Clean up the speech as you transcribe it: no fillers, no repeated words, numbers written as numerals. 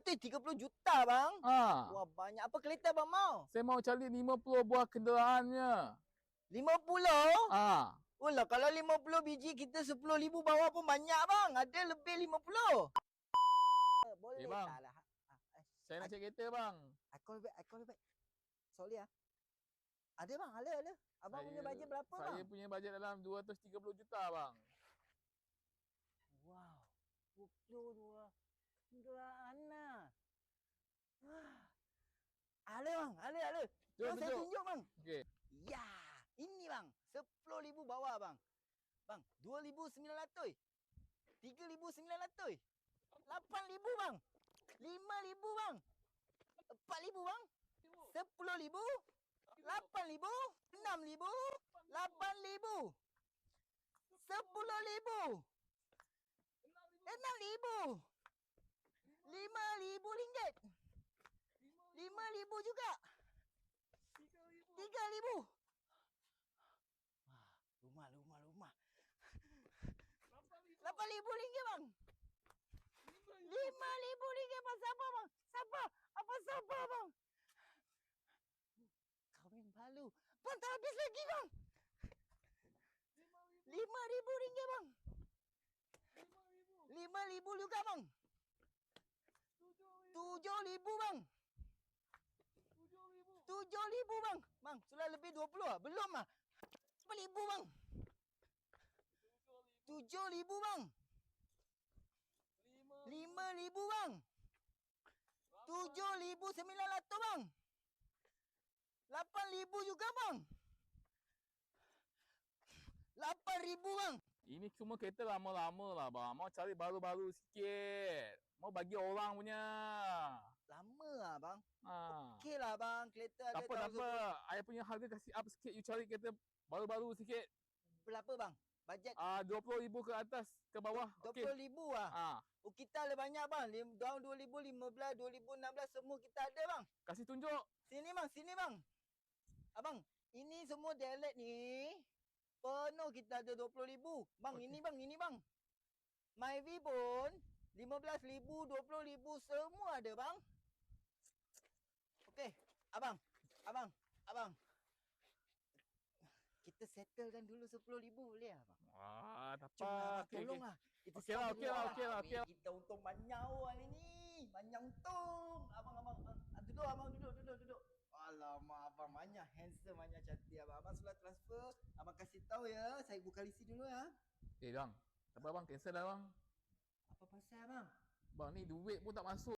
930 juta bang. Ha. Wah banyak. Apa kereta bang mau? Saya mau cari 50 buah kenderaannya. 50? Ha. Ulah kalau 50 biji kita 10,000 bawah pun banyak bang. Ada lebih 50. Boleh bang. tak lah. Saya nak cari kereta bang. I call back. Sorry ah. Ada bang, ada. Abang punya bajet berapa bang? Saya punya bajet dalam 230 juta bang. Wow. 22 kenderaan lah. Ada bang, ada. Jom saya tunjuk bang. Okey. Ya, ini bang. 10,000 bawah bang. Bang, 2,900. 3,900. 8,000 bang. 5,000 bang. 4,000 bang. 10,000. 8,000. 6,000. 8,000. 10,000. 6,000. 5,000 ringgit. 5,000 juga. 3,000. Rumah. 8,000 ringgit bang. 5,000 ringgit bang. Sabar bang. Sabar. Apa sabar bang? Kahwin baru. Bang tak habis lagi bang. 5,000 ringgit bang. 5,000 juga bang. 7,000 bang. 7,000 bang. Bang, sudah lebih 20 ah? Belum ah? 8,000 bang. 7,000 bang. 5,000 bang. 7,900 bang. 8,000 juga bang. 8,000 bang. Ini semua kereta lama-lama lah bang. Mau cari baru-baru sikit. Mau bagi orang punya. Lama lah bang. Ha. Okey lah bang. Kereta ada Tak apa. Saya punya harga kasih up sikit. You cari kereta baru-baru sikit. berapa bang? Bajet 20,000 ke atas, ke bawah. 20,000 lah. Ha. Oh kita ada banyak bang. Tahun 2015, 2016 semua kita ada bang. Kasih tunjuk. Sini bang. Abang, ini semua dialek ni. Penuh kita ada 20,000. Bang, Okey. ini bang. Myvi pun 15,000, 20,000 semua ada bang. Okey, abang. Kita settlekan dulu 10,000 boleh lah bang? Tak apa. Jom lah, Okey, tolonglah. Kita Okey lah. Kita untung banyak hari ni. Banyak untung. Abang. Duduk. Alamak, abang banyak handsome, banyak cantik abang. Abang sudah transfer. Abang kasih tahu ya. Saya buka lisi dulu ya. Bang. Tak apa bang, cancel lah bang. Apa pasal bang? Bang ni duit pun tak masuk.